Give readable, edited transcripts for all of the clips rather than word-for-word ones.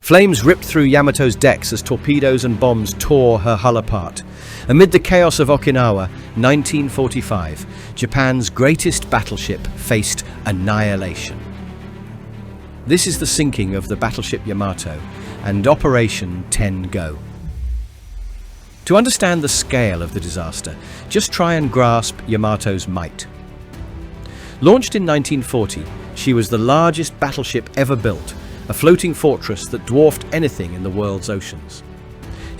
Flames ripped through Yamato's decks as torpedoes and bombs tore her hull apart. Amid the chaos of Okinawa, 1945, Japan's greatest battleship faced annihilation. This is the sinking of the battleship Yamato and Operation 10 Go. To understand the scale of the disaster, just try and grasp Yamato's might. Launched in 1940, she was the largest battleship ever built, a floating fortress that dwarfed anything in the world's oceans.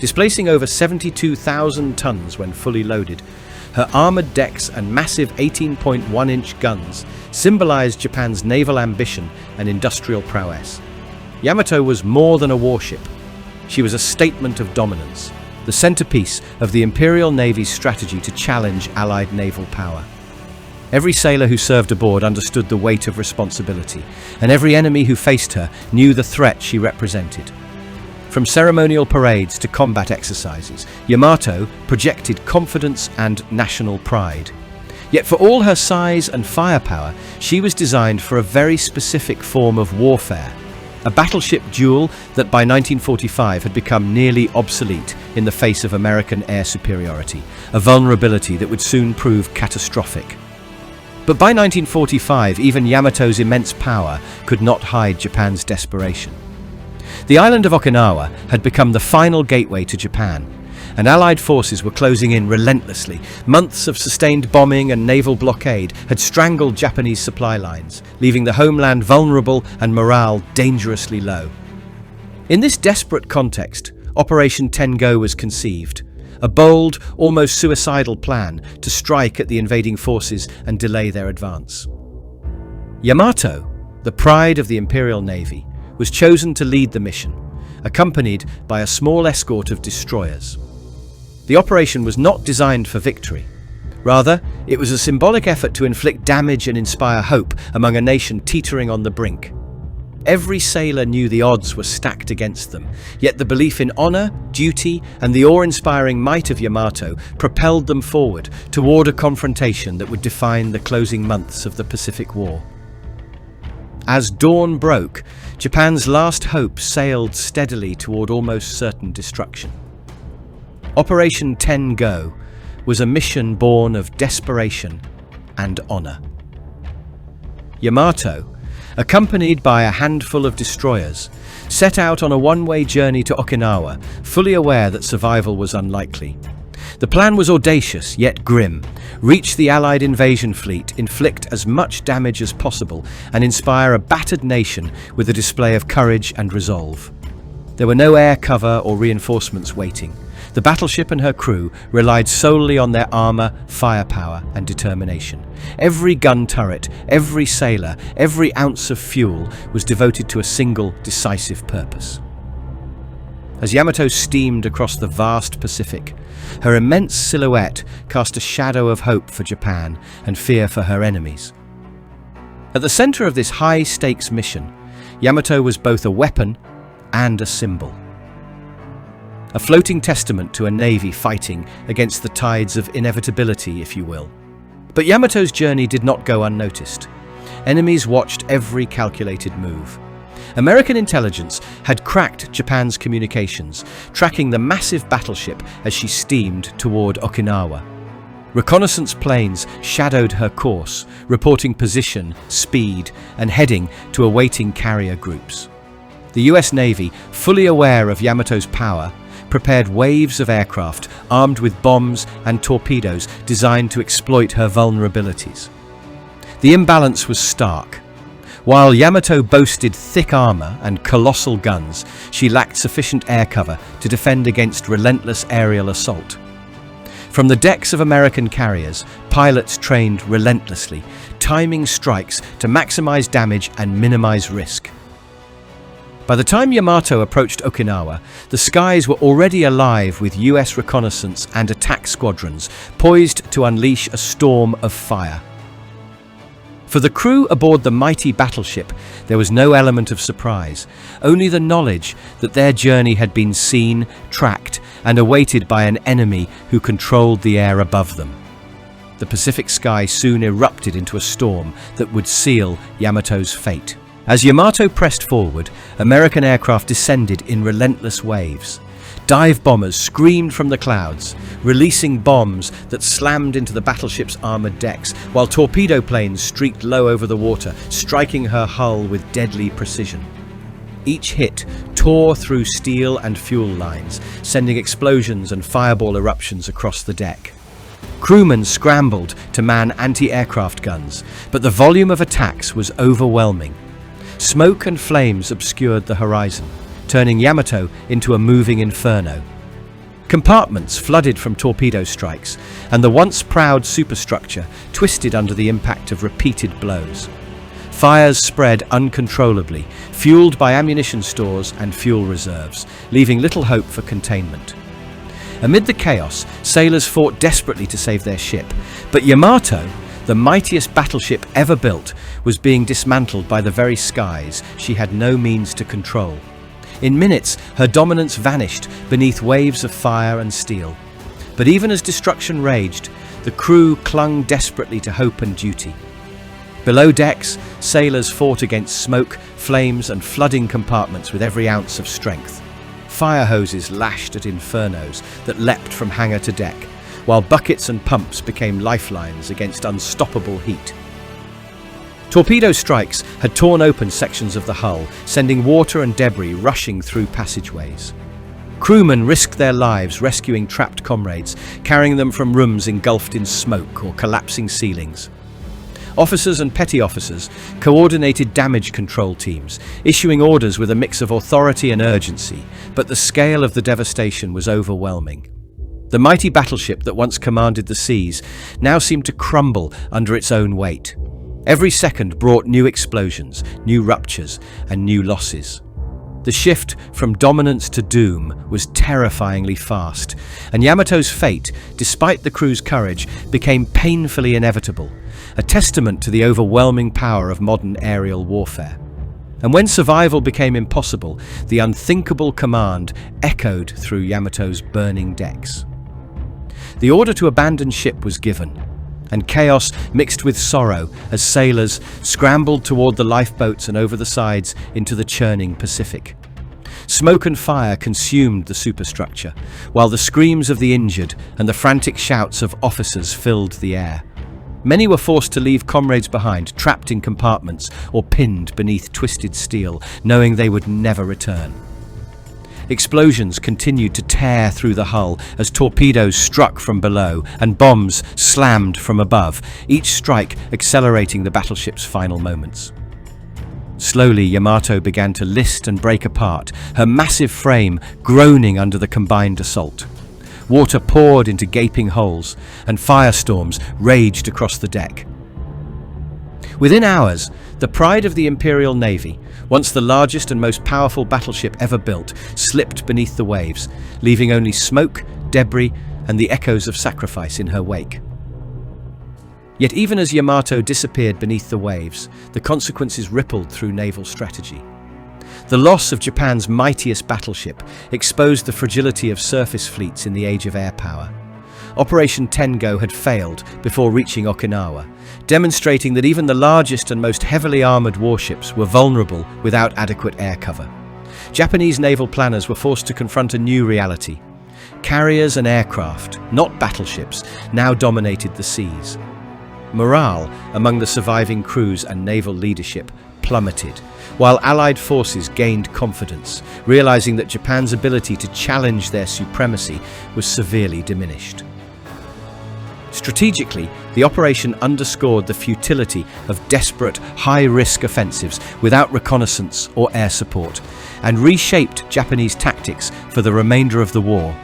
Displacing over 72,000 tons when fully loaded, her armoured decks and massive 18.1-inch guns symbolised Japan's naval ambition and industrial prowess. Yamato was more than a warship. She was a statement of dominance, the centrepiece of the Imperial Navy's strategy to challenge Allied naval power. Every sailor who served aboard understood the weight of responsibility, and every enemy who faced her knew the threat she represented. From ceremonial parades to combat exercises, Yamato projected confidence and national pride. Yet for all her size and firepower, she was designed for a very specific form of warfare, a battleship duel that by 1945 had become nearly obsolete in the face of American air superiority, a vulnerability that would soon prove catastrophic. But by 1945, even Yamato's immense power could not hide Japan's desperation. The island of Okinawa had become the final gateway to Japan, and Allied forces were closing in relentlessly. Months of sustained bombing and naval blockade had strangled Japanese supply lines, leaving the homeland vulnerable and morale dangerously low. In this desperate context, Operation 10 Go was conceived, a bold, almost suicidal plan to strike at the invading forces and delay their advance. Yamato, the pride of the Imperial Navy, was chosen to lead the mission, accompanied by a small escort of destroyers. The operation was not designed for victory. Rather, it was a symbolic effort to inflict damage and inspire hope among a nation teetering on the brink. Every sailor knew the odds were stacked against them, yet the belief in honor, duty, and the awe-inspiring might of Yamato propelled them forward toward a confrontation that would define the closing months of the Pacific War. As dawn broke, Japan's last hope sailed steadily toward almost certain destruction. Operation 10 Go was a mission born of desperation and honor. Yamato, accompanied by a handful of destroyers, set out on a one-way journey to Okinawa, fully aware that survival was unlikely. The plan was audacious yet grim: reach the Allied invasion fleet, inflict as much damage as possible, and inspire a battered nation with a display of courage and resolve. There were no air cover or reinforcements waiting. The battleship and her crew relied solely on their armor, firepower, and determination. Every gun turret, every sailor, every ounce of fuel was devoted to a single, decisive purpose. As Yamato steamed across the vast Pacific, her immense silhouette cast a shadow of hope for Japan and fear for her enemies. At the center of this high-stakes mission, Yamato was both a weapon and a symbol. A floating testament to a navy fighting against the tides of inevitability, if you will. But Yamato's journey did not go unnoticed. Enemies watched every calculated move. American intelligence had cracked Japan's communications, tracking the massive battleship as she steamed toward Okinawa. Reconnaissance planes shadowed her course, reporting position, speed, and heading to awaiting carrier groups. The US Navy, fully aware of Yamato's power, prepared waves of aircraft armed with bombs and torpedoes designed to exploit her vulnerabilities. The imbalance was stark. While Yamato boasted thick armor and colossal guns, she lacked sufficient air cover to defend against relentless aerial assault. From the decks of American carriers, pilots trained relentlessly, timing strikes to maximize damage and minimize risk. By the time Yamato approached Okinawa, the skies were already alive with US reconnaissance and attack squadrons, poised to unleash a storm of fire. For the crew aboard the mighty battleship, there was no element of surprise, only the knowledge that their journey had been seen, tracked, and awaited by an enemy who controlled the air above them. The Pacific sky soon erupted into a storm that would seal Yamato's fate. As Yamato pressed forward, American aircraft descended in relentless waves. Dive bombers screamed from the clouds, releasing bombs that slammed into the battleship's armored decks, while torpedo planes streaked low over the water, striking her hull with deadly precision. Each hit tore through steel and fuel lines, sending explosions and fireball eruptions across the deck. Crewmen scrambled to man anti-aircraft guns, but the volume of attacks was overwhelming. Smoke and flames obscured the horizon, turning Yamato into a moving inferno. Compartments flooded from torpedo strikes, and the once proud superstructure twisted under the impact of repeated blows. Fires spread uncontrollably, fueled by ammunition stores and fuel reserves, leaving little hope for containment. Amid the chaos, sailors fought desperately to save their ship, but Yamato, the mightiest battleship ever built, was being dismantled by the very skies she had no means to control. In minutes, her dominance vanished beneath waves of fire and steel. But even as destruction raged, the crew clung desperately to hope and duty. Below decks, sailors fought against smoke, flames, and flooding compartments with every ounce of strength. Fire hoses lashed at infernos that leapt from hangar to deck, while buckets and pumps became lifelines against unstoppable heat. Torpedo strikes had torn open sections of the hull, sending water and debris rushing through passageways. Crewmen risked their lives rescuing trapped comrades, carrying them from rooms engulfed in smoke or collapsing ceilings. Officers and petty officers coordinated damage control teams, issuing orders with a mix of authority and urgency, but the scale of the devastation was overwhelming. The mighty battleship that once commanded the seas now seemed to crumble under its own weight. Every second brought new explosions, new ruptures, and new losses. The shift from dominance to doom was terrifyingly fast, and Yamato's fate, despite the crew's courage, became painfully inevitable, a testament to the overwhelming power of modern aerial warfare. And when survival became impossible, the unthinkable command echoed through Yamato's burning decks. The order to abandon ship was given, and chaos mixed with sorrow as sailors scrambled toward the lifeboats and over the sides into the churning Pacific. Smoke and fire consumed the superstructure, while the screams of the injured and the frantic shouts of officers filled the air. Many were forced to leave comrades behind, trapped in compartments or pinned beneath twisted steel, knowing they would never return. Explosions continued to tear through the hull as torpedoes struck from below and bombs slammed from above, each strike accelerating the battleship's final moments. Slowly, Yamato began to list and break apart, her massive frame groaning under the combined assault. Water poured into gaping holes, and firestorms raged across the deck. Within hours, the pride of the Imperial Navy, once the largest and most powerful battleship ever built, slipped beneath the waves, leaving only smoke, debris, and the echoes of sacrifice in her wake. Yet even as Yamato disappeared beneath the waves, the consequences rippled through naval strategy. The loss of Japan's mightiest battleship exposed the fragility of surface fleets in the age of air power. Operation Tengo had failed before reaching Okinawa, demonstrating that even the largest and most heavily armored warships were vulnerable without adequate air cover. Japanese naval planners were forced to confront a new reality. Carriers and aircraft, not battleships, now dominated the seas. Morale among the surviving crews and naval leadership plummeted, while Allied forces gained confidence, realizing that Japan's ability to challenge their supremacy was severely diminished. Strategically, the operation underscored the futility of desperate, high-risk offensives without reconnaissance or air support, and reshaped Japanese tactics for the remainder of the war.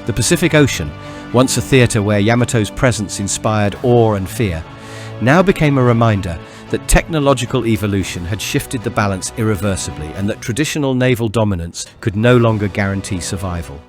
The Pacific Ocean, once a theater where Yamato's presence inspired awe and fear, now became a reminder that technological evolution had shifted the balance irreversibly and that traditional naval dominance could no longer guarantee survival.